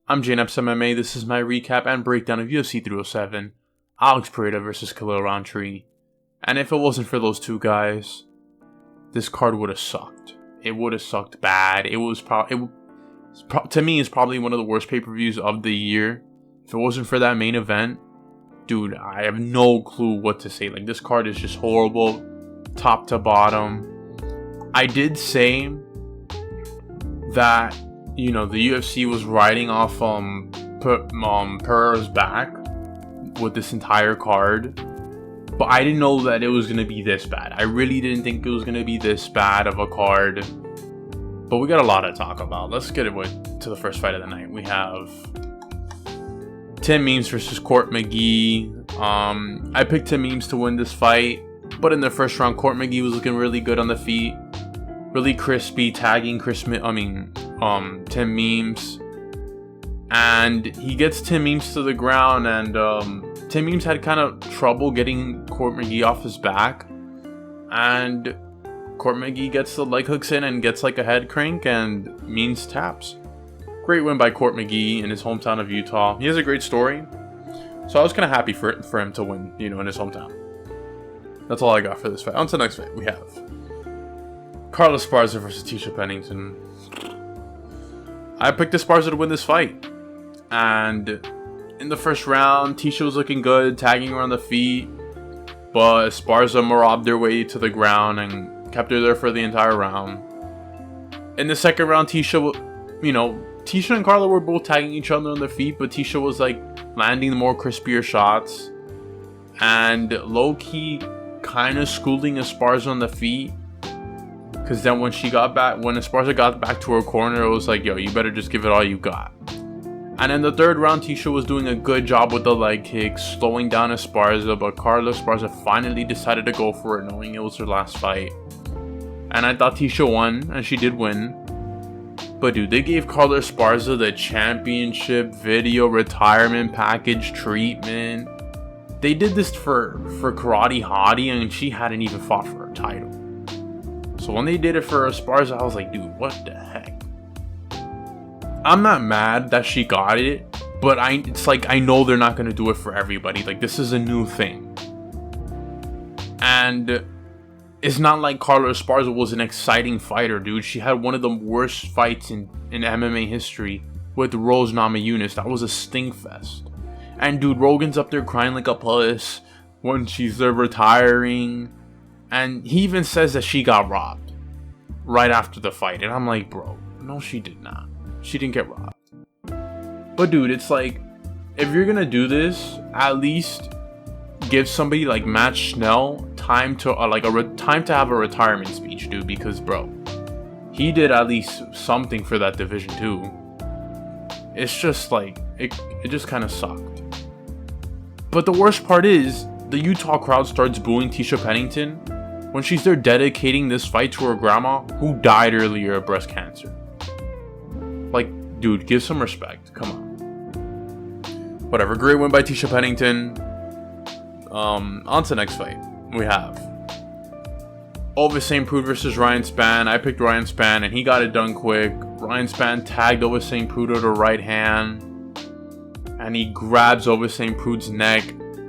I'm JNEPS MMA. This is my recap and breakdown of UFC 307, Alex Pereira versus Kayla Rountree. And if it wasn't for those two guys, this card would have sucked. It would have sucked bad. It was to me, it's probably one of the worst pay-per-views of the year. If it wasn't for that main event, dude, I have no clue what to say. Like, this card is just horrible, top to bottom. I did say that, you know, the UFC was riding off Pereira's back with this entire card, but I didn't know that it was going to be this bad. I really didn't think it was going to be this bad of a card, but we got a lot to talk about. Let's get to the first fight of the night. We have Tim Means versus Court McGee. I picked Tim Means to win this fight, but in the first round, Court McGee was looking really good on the feet, really crispy, tagging Tim Means, and he gets Tim Means to the ground, and Tim Means had kind of trouble getting Court McGee off his back, and Court McGee gets the leg hooks in and gets like a head crank, and Means taps. Great win by Court McGee in his hometown of Utah. He has a great story, so I was kind of happy for him to win, you know, in his hometown. That's all I got for this fight. On to the next fight, we have Carla Esparza versus Tecia Pennington. I picked Esparza to win this fight, and in the first round, Tecia was looking good, tagging her on the feet, but Esparza robbed their way to the ground and kept her there for the entire round. In the second round, Tecia and Carla were both tagging each other on their feet, but Tecia was like landing the more crispier shots and low-key kind of schooling Esparza on the feet. Because then when Esparza got back to her corner, it was like, yo, you better just give it all you got. And in the third round, Tecia was doing a good job with the leg kicks, slowing down Esparza, but Carla Esparza finally decided to go for it, knowing it was her last fight. And I thought Tecia won, and she did win. But dude, they gave Carla Esparza the championship video retirement package treatment. They did this for Karate Hottie, and she hadn't even fought for her title. So when they did it for Esparza, I was like, dude, what the heck? I'm not mad that she got it, but it's like, I know they're not going to do it for everybody. Like, this is a new thing. And it's not like Carla Esparza was an exciting fighter, dude. She had one of the worst fights in MMA history with Rose Namajunas. That was a stink fest. And dude, Rogan's up there crying like a puss when she's there retiring. And he even says that she got robbed right after the fight. And I'm like, bro, no, she did not. She didn't get robbed. But dude, it's like, if you're gonna do this, at least give somebody like Matt Schnell time to have a retirement speech, dude. Because bro, he did at least something for that division too. It's just like, it just kind of sucked. But the worst part is, the Utah crowd starts booing Tecia Pennington when she's there dedicating this fight to her grandma who died earlier of breast cancer. Like, dude, give some respect. Come on. Whatever. Great win by Tecia Pennington. On to the next fight. We have Ovince Preux versus Ryan Spann. I picked Ryan Spann, and he got it done quick. Ryan Spann tagged Ovince Preux to the right hand, and he grabs Ovince Preux's neck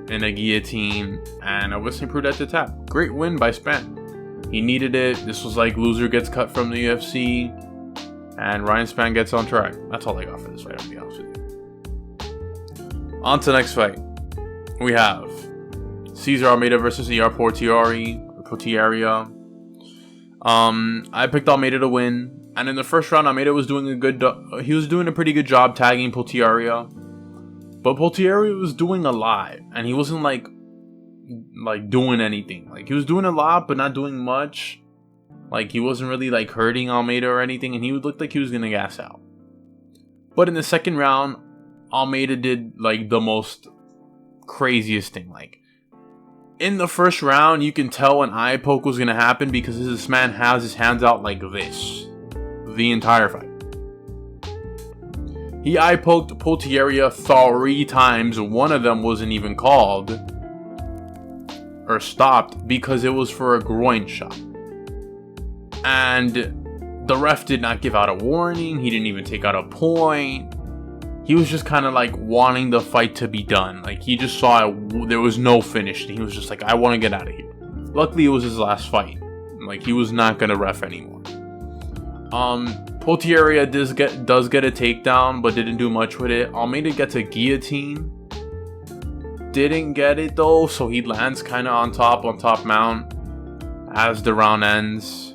in a guillotine, and Ovince Preux at the tap. Great win by Spann. He needed it. This was like loser gets cut from the UFC, and Ryan Spann gets on track. That's all I got for this fight, I'll be honest with you. On to the next fight. We have Cesar Almeida versus Ihor Potieria. I picked Almeida to win, and in the first round, Almeida was doing a pretty good job tagging Potieria. But Potieria was doing a lot, and he wasn't like doing anything. Like, he was doing a lot, but not doing much. Like, he wasn't really like hurting Almeida or anything, and he looked like he was gonna gas out. But in the second round, Almeida did like the most craziest thing. Like, in the first round, you can tell an eye poke was gonna happen because this man has his hands out like this the entire fight. He eye poked Potieria 3 times. One of them wasn't even called or stopped because it was for a groin shot. And the ref did not give out a warning. He didn't even take out a point. he was just kind of like wanting the fight to be done. Like, he just saw there was no finish, and he was just like, I want to get out of here. Luckily, it was his last fight. Like, he was not gonna ref anymore. Potieria does get a takedown, but didn't do much with it. Almeida gets a guillotine. Didn't get it though, so he lands kind of on top mount as the round ends.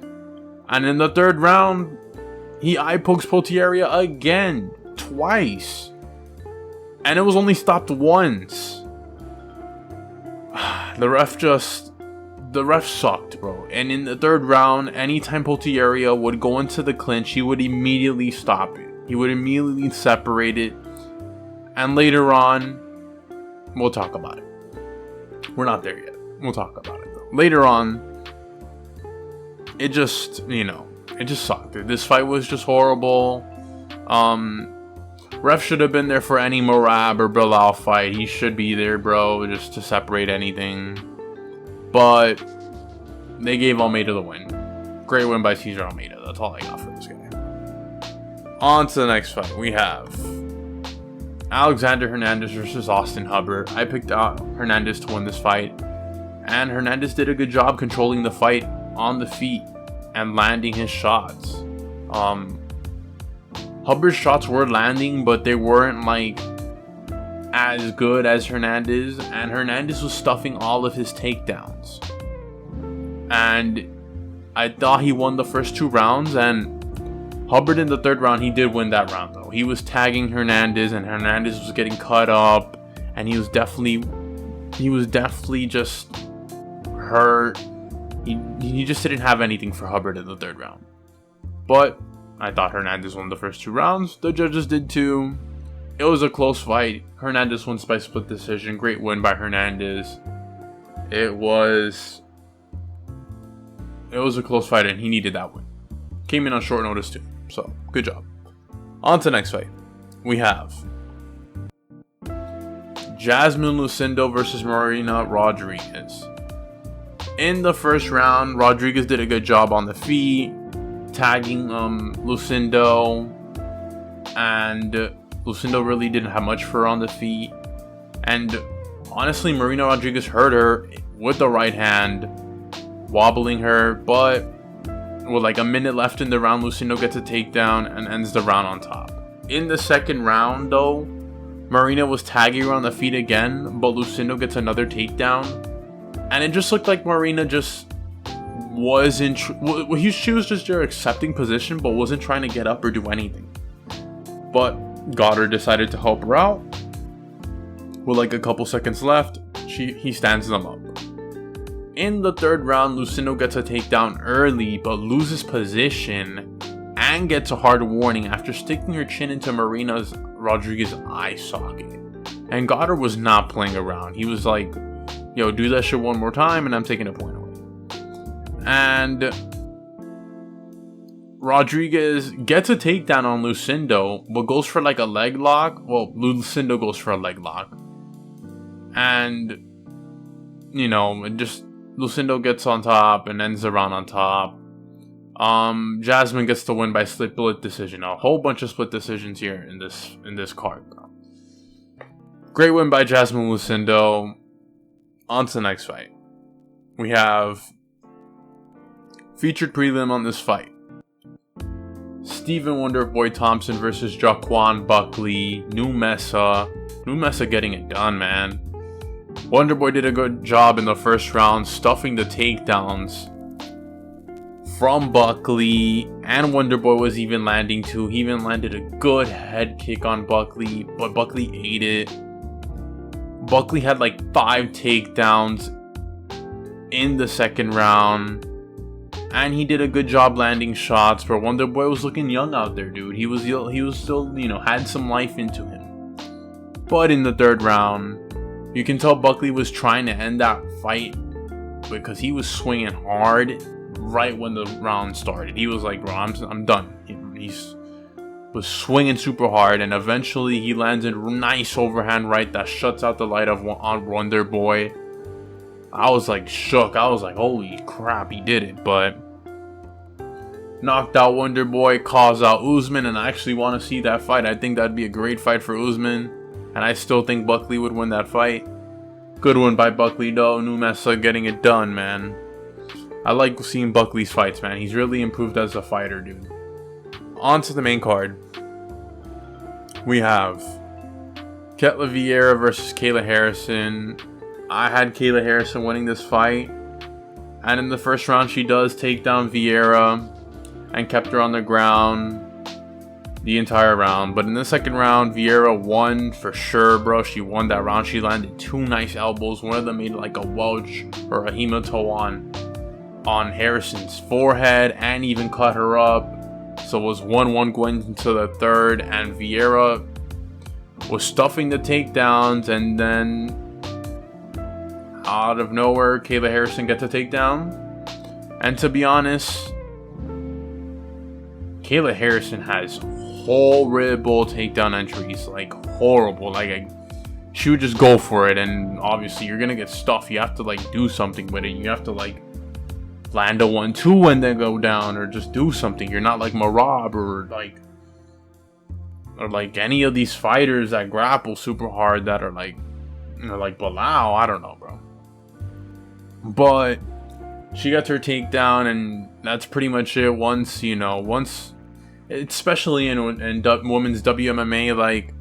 And in the third round, he eye pokes Potieria again, twice, and it was only stopped once. The ref sucked, bro. And in the third round, anytime Potieria would go into the clinch, he would immediately stop it. He would immediately separate it. And later on, we'll talk about it. We're not there yet. We'll talk about it though. Later on, it just, it just sucked. This fight was just horrible. Ref should have been there for any Morab or Bilal fight. He should be there, bro, just to separate anything. But they gave Almeida the win. Great win by Cesar Almeida. That's all I got for this guy. On to the next fight. We have Alexander Hernandez versus Austin Hubbard. I picked out Hernandez to win this fight. And Hernandez did a good job controlling the fight on the feet and landing his shots. Hubbard's shots were landing, but they weren't like as good as Hernandez, and Hernandez was stuffing all of his takedowns. And I thought he won the first 2 rounds, and Hubbard in the third round, he did win that round though. He was tagging Hernandez, and Hernandez was getting cut up, and he was definitely just hurt. He just didn't have anything for Hubbard in the third round. But I thought Hernandez won the first 2 rounds. The judges did too. It was a close fight. Hernandez wins by split decision. Great win by Hernandez. It was a close fight, and he needed that win. Came in on short notice too. So, good job. On to the next fight. We have Iasmin Lucindo versus Marina Rodriguez. In the first round, Rodriguez did a good job on the feet, tagging Lucindo, and Lucindo really didn't have much for her on the feet. And honestly, Marina Rodriguez hurt her with the right hand, wobbling her, but with like a minute left in the round, Lucindo gets a takedown and ends the round on top. In the second round though, Marina was tagging her on the feet again, but Lucindo gets another takedown. And it just looked like Marina just wasn't... she was just there accepting position, but wasn't trying to get up or do anything. But Goddard decided to help her out. With like a couple seconds left, he stands them up. In the third round, Lucindo gets a takedown early, but loses position and gets a hard warning after sticking her chin into Marina Rodriguez's eye socket. And Goddard was not playing around. He was like, yo, do that shit one more time and I'm taking a point away. And Rodriguez gets a takedown on Lucindo, but goes for like a leg lock. Well, Lucindo goes for a leg lock. And, just Lucindo gets on top and ends the round on top. Iasmin gets the win by split decision. A whole bunch of split decisions here in this card. Great win by Iasmin Lucindo. On to the next fight. We have featured prelim on this fight. Stephen Wonderboy Thompson versus Joaquin Buckley. New Mesa getting it done, man. Wonderboy did a good job in the first round, stuffing the takedowns from Buckley, and Wonderboy was even landing too. He even landed a good head kick on Buckley, but Buckley ate it. Buckley had like 5 takedowns in the second round, and he did a good job landing shots, but Wonderboy was looking young out there, dude. He was still, had some life into him. But in the third round, you can tell Buckley was trying to end that fight because he was swinging hard right when the round started. He was like, bro, I'm done. He was swinging super hard, and eventually he lands a nice overhand right that shuts out the light on Wonderboy. I was like shook. I was like, holy crap, he did it. But knocked out Wonder Boy, calls out Usman, and I actually want to see that fight. I think that'd be a great fight for Usman, and I still think Buckley would win that fight. Good one by Buckley though. Numesa getting it done, man. I like seeing Buckley's fights, man. He's really improved as a fighter, dude. On to the main card. We have Ketlen Vieira versus Kayla Harrison. I had Kayla Harrison winning this fight. And in the first round, she does take down Vieira and kept her on the ground the entire round. But in the second round, Vieira won for sure, bro. She won that round. She landed 2 nice elbows. One of them made like a Welch or a Hemato on Harrison's forehead and even cut her up. So it was 1-1 going into the third, and Vieira was stuffing the takedowns, and then out of nowhere, Kayla Harrison gets a takedown. And to be honest, Kayla Harrison has horrible takedown entries, like horrible. Like she would just go for it, and obviously you're gonna get stuffed. You have to like do something with it. You have to like land a 1-2 and then go down, or just do something. You're not like Marab or like any of these fighters that grapple super hard that are like, you know, like Bilal. I don't know, bro. But she got her takedown, and that's pretty much it. Once, especially in women's WMMA, like,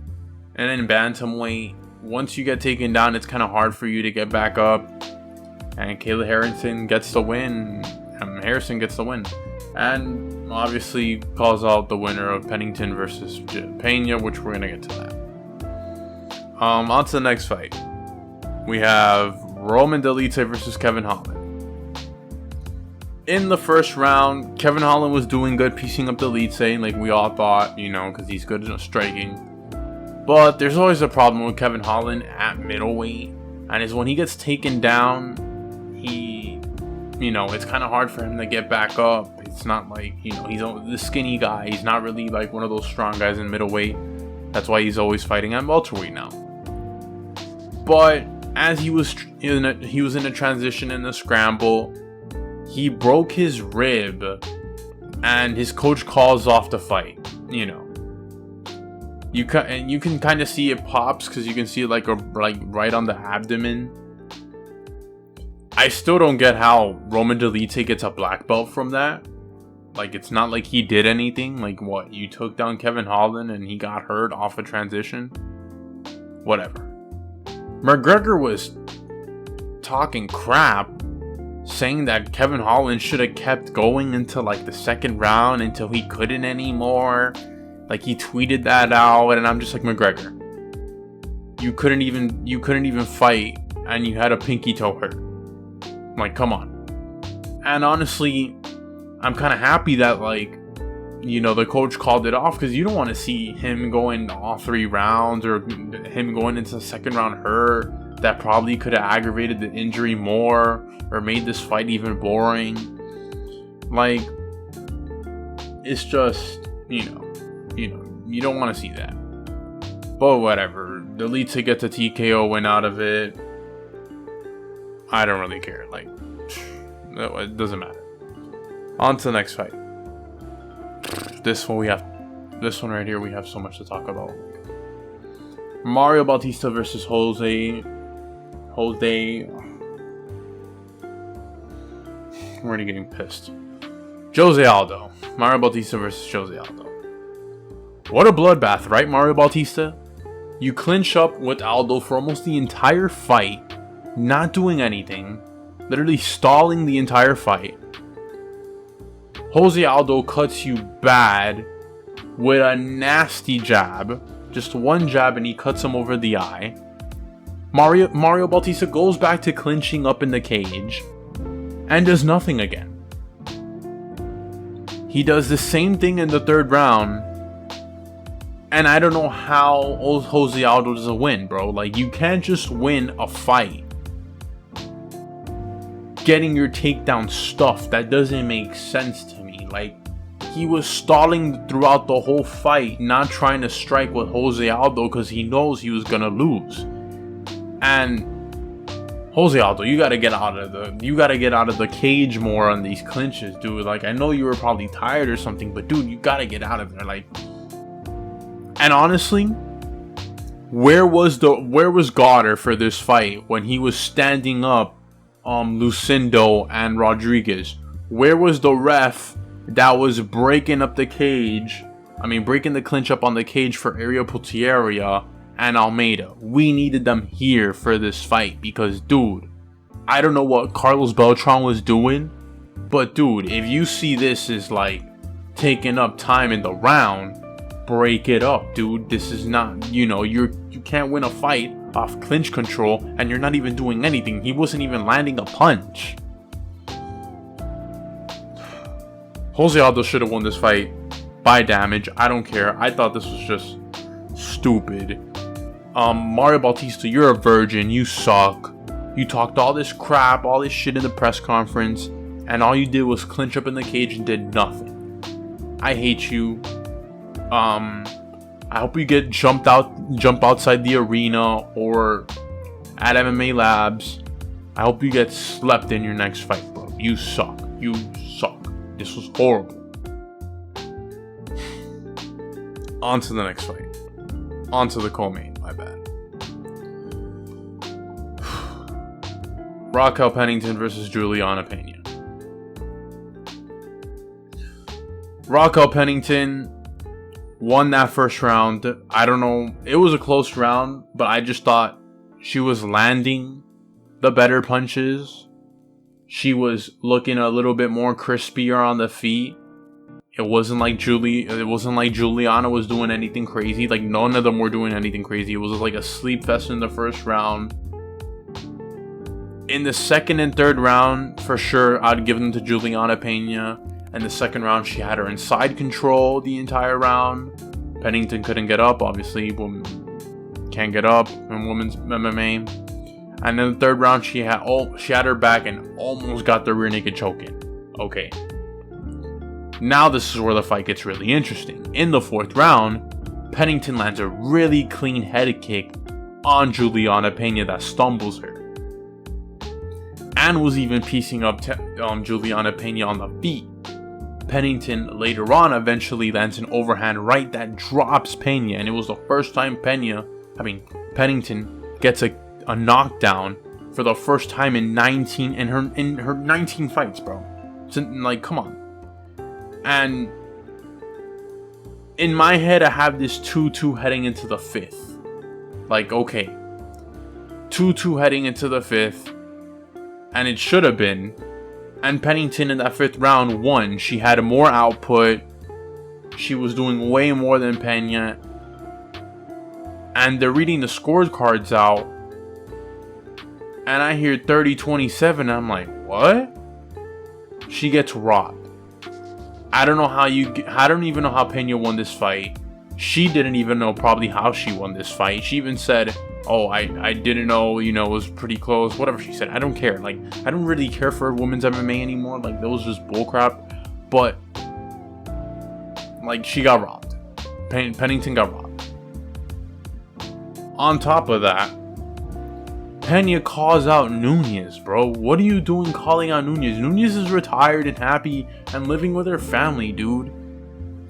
and in bantamweight, once you get taken down, it's kind of hard for you to get back up. And Kayla Harrison gets the win. And obviously calls out the winner of Pennington versus Pena, which we're gonna get to that. On to the next fight. We have Roman Dolidze versus Kevin Holland. In the first round, Kevin Holland was doing good, piecing up Dolidze, like we all thought, because he's good at striking. But there's always a problem with Kevin Holland at middleweight, and is when he gets taken down, it's kind of hard for him to get back up. It's not like, he's the skinny guy. He's not really like one of those strong guys in middleweight. That's why he's always fighting at welterweight now. But as he was in a transition in the scramble, he broke his rib, and his coach calls off the fight. You can kind of see it pops because you can see it like right on the abdomen. I still don't get how Roman Dolidze gets a black belt from that. Like, it's not like he did anything. Like, what? You took down Kevin Holland and he got hurt off a transition? Whatever. McGregor was talking crap, saying that Kevin Holland should have kept going until like the second round until he couldn't anymore. Like, he tweeted that out, and I'm just like, McGregor, you couldn't even fight, and you had a pinky toe hurt. Like, come on. And honestly, I'm kind of happy that, the coach called it off, because you don't want to see him going all 3 rounds, or him going into the second round hurt. That probably could have aggravated the injury more, or made this fight even boring. Like, it's just, you don't want to see that. But whatever. Dolidze gets a TKO win out of it. I don't really care. Like, it doesn't matter. On to the next fight. This one right here, we have so much to talk about. Mario Bautista versus Jose. I'm already getting pissed. Jose Aldo. Mario Bautista versus Jose Aldo. What a bloodbath, right, Mario Bautista? You clinch up with Aldo for almost the entire fight, not doing anything, literally stalling the entire fight. Jose Aldo cuts you bad with a nasty jab, just one jab, and he cuts him over the eye. Mario Bautista goes back to clinching up in the cage and does nothing again. He does the same thing in the third round, and I don't know how Jose Aldo doesn't win, bro. Like, you can't just win a fight getting your takedown stuff. That doesn't make sense to me. Like, he was stalling throughout the whole fight, not trying to strike with Jose Aldo because he knows he was gonna lose. And Jose Aldo, you gotta get out of the cage more on these clinches, dude. Like, I know you were probably tired or something, but dude, you gotta get out of there. Like, and honestly, where was Goddard for this fight when he was standing up Lucindo and Rodriguez? Where was the ref that was breaking up the cage? I mean, breaking the clinch up on the cage for Potieria and Almeida. We needed them here for this fight because, dude, I don't know what Carlos Beltran was doing, but dude, if you see this is like taking up time in the round, break it up, dude. This is not, you can't win a fight off clinch control and you're not even doing anything. He wasn't even landing a punch. Jose Aldo should have won this fight by damage. I don't care. I thought this was just stupid. Mario Bautista, you're a virgin. You suck. You talked all this crap, all this shit in the press conference, and all you did was clinch up in the cage and did nothing. I hate you. I hope you get jump outside the arena or at MMA Labs. I hope you get slept in your next fight, bro. You suck. You suck. This was horrible. On to the next fight. On to the co-main. My bad. Raquel Pennington versus Julianna Pena. Raquel Pennington won that first round. I don't know. It was a close round, but I just thought she was landing the better punches. She was looking a little bit more crispier on the feet. It wasn't like Julianna was doing anything crazy. Like, none of them were doing anything crazy. It was like a sleep fest in the first round. In the second and third round, for sure, I'd give them to Julianna Pena. In the second round, she had her inside control the entire round. Pennington couldn't get up. Obviously, women can't get up in women's MMA. And in the third round, she had her back and almost got the rear naked choke in. Okay. Now this is where the fight gets really interesting. In the fourth round, Pennington lands a really clean head kick on Julianna Pena that stumbles her. And was even piecing up Julianna Pena on the feet. Pennington later on eventually lands an overhand right that drops Pena, and it was the first time Pennington gets a knockdown for the first time in her 19 fights, bro. So, like, come on. And in my head, I have this 2-2 heading into the fifth. Like, okay, 2-2 heading into the fifth. And it should have been. And Pennington in that fifth round won. She had more output. She was doing way more than Pena. And they're reading the scorecards out. And I hear 30-27. I'm like, what? She gets robbed. I don't even know how Pena won this fight. She didn't even know probably how she won this fight. She even said, oh, I didn't know, it was pretty close. Whatever she said. I don't care. Like, I don't really care for women's MMA anymore. Like, that was just bullcrap. But, like, she got robbed. Pennington got robbed. On top of that, Pena calls out Nunes, bro. What are you doing calling out Nunes? Nunes is retired and happy and living with her family, dude.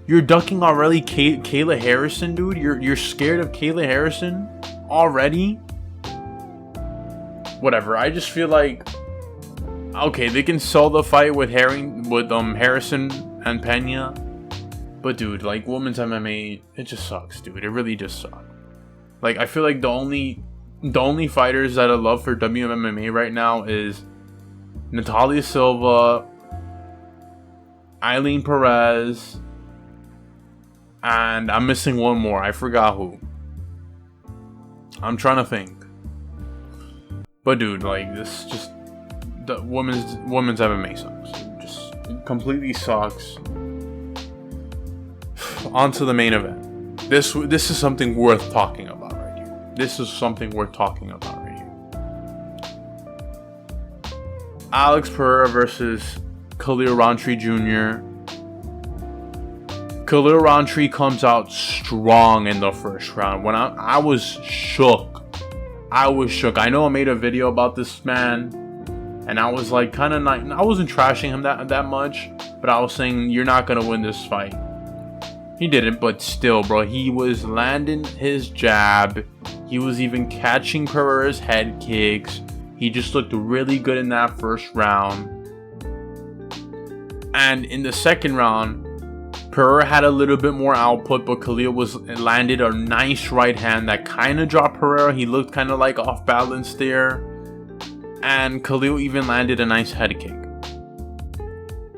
You're ducking already Kayla Harrison, dude. You're scared of Kayla Harrison already? Whatever. I just feel like, okay, they can sell the fight with Harrison and Pena, but dude, like, women's MMA, it just sucks, dude. It really just sucks. Like, I feel like the only fighters that I love for WMMA right now is Natalia Silva, Eileen Perez, and I'm missing one more. I forgot who. I'm trying to think. But dude, like, this just, the women's MMA sucks. It just completely sucks. On to the main event. This is something worth talking about right here. This is something worth talking about right here. Alex Pereira versus Khalil Rountree Jr. Khalil Rountree comes out strong in the first round. When I was shook I was shook. I know I made a video about this man, and I was like, kind of not. I wasn't trashing him that much, but I was saying you're not gonna win this fight. He didn't, but still, bro, he was landing his jab. He was even catching Pereira's head kicks. He just looked really good in that first round. And in the second round, Pereira had a little bit more output, but Khalil landed a nice right hand that kind of dropped Pereira. He looked kind of like off balance there. And Khalil even landed a nice head kick.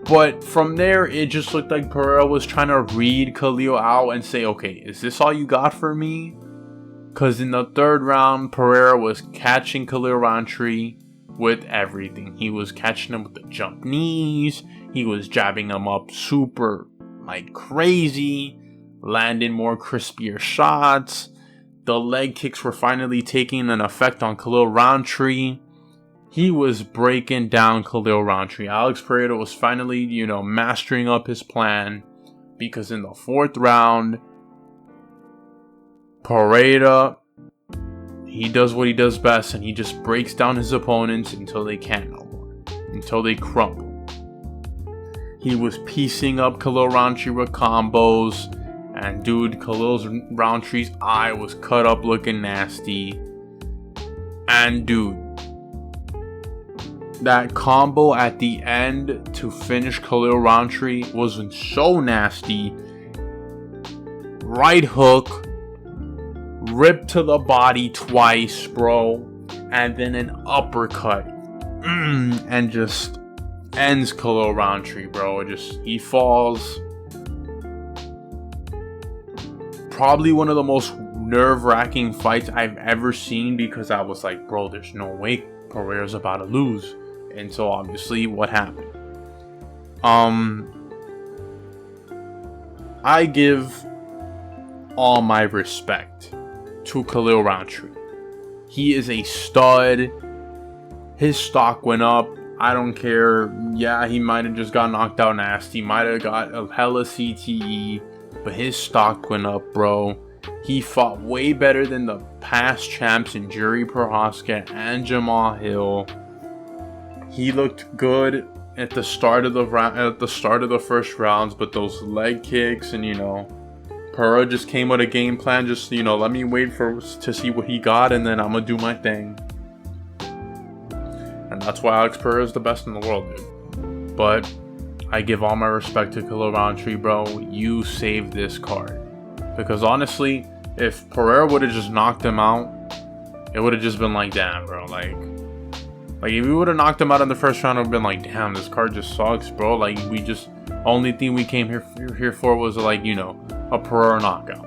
But from there, it just looked like Pereira was trying to read Khalil out and say, okay, is this all you got for me? Because in the third round, Pereira was catching Khalil Rountree with everything. He was catching him with the jump knees. He was jabbing him up super like crazy, landing more crispier shots. The leg kicks were finally taking an effect on Khalil Rountree. He was breaking down Khalil Rountree. Alex Pereira was finally, mastering up his plan, because in the fourth round, Pereira, he does what he does best, and he just breaks down his opponents until they can't no more, until they crumble. He was piecing up Khalil Rountree with combos, and dude, Khalil Rountree's eye was cut up looking nasty. And dude, that combo at the end to finish Khalil Rountree was so nasty. Right hook, ripped to the body twice, bro, and then an uppercut, and just ends Khalil Rountree, bro. He falls. Probably one of the most nerve-wracking fights I've ever seen, because I was like, bro, there's no way Pereira's about to lose. And so obviously what happened? I give all my respect to Khalil Rountree. He is a stud. His stock went up. I don't care. Yeah, he might have just got knocked out nasty. Might have got a hella CTE. But his stock went up, bro. He fought way better than the past champs in Jiri Prochazka and Jamal Hill. He looked good at the start of the first rounds, but those leg kicks and Pereira just came with a game plan. Just let me wait to see what he got, and then I'm gonna do my thing. And that's why Alex Pereira is the best in the world, dude. But I give all my respect to Khalil Rountree, bro. You saved this card, because honestly, if Pereira would have just knocked him out, it would have just been like, damn, bro, like if we would have knocked him out in the first round, it would have been like, damn, this card just sucks, bro. Like, only thing we came here for was like, a Pereira knockout.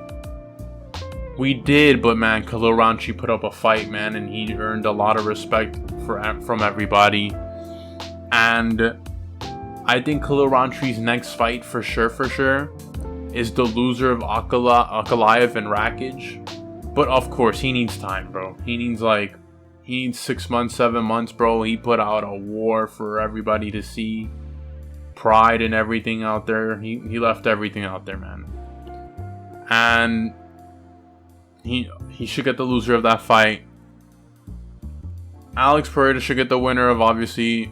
We did, but man, Khalil Rountree put up a fight, man, and he earned a lot of respect from everybody. And I think Khalil Rountree's next fight for sure is the loser of Ankalaev and Rakic. But of course, he needs time, bro. He needs 6 months, 7 months, bro. He put out a war for everybody to see. Pride and everything out there. He left everything out there, man. And he should get the loser of that fight. Alex Pereira should get the winner of, obviously,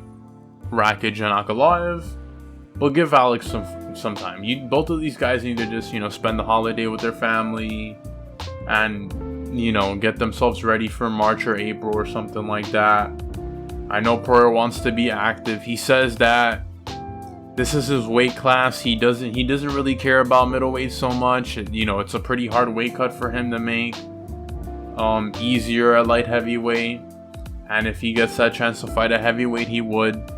Rakic and Ankalaev. But give Alex some time. Both of these guys need to just, spend the holiday with their family and, get themselves ready for March or April or something like that. I know Pereira wants to be active. He says that this is his weight class. He doesn't really care about middleweight so much. It's a pretty hard weight cut for him to make. Easier at light heavyweight. And if he gets that chance to fight at heavyweight, he would.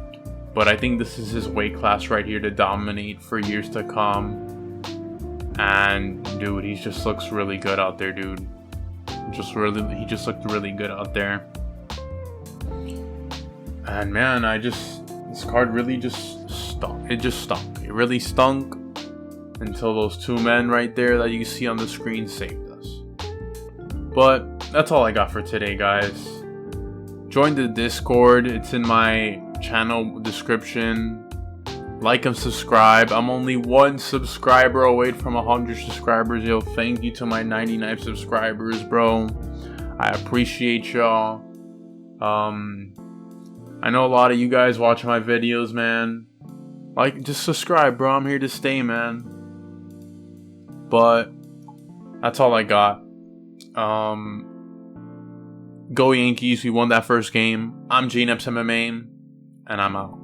But I think this is his weight class right here to dominate for years to come. And dude, he just looks really good out there, dude. He just looked really good out there. And man, this card really just stunk. It just stunk. It really stunk until those two men right there that you see on the screen saved us. But that's all I got for today, guys. Join the Discord. It's in my channel description. Like and subscribe. I'm only 1 subscriber away from 100 subscribers. Yo, thank you to my 99 subscribers, bro. I appreciate y'all. I know a lot of you guys watch my videos, man. Like, just subscribe, bro. I'm here to stay, man. But that's all I got. Go Yankees. We won that first game. I'm J-Neps MMA, and I'm out.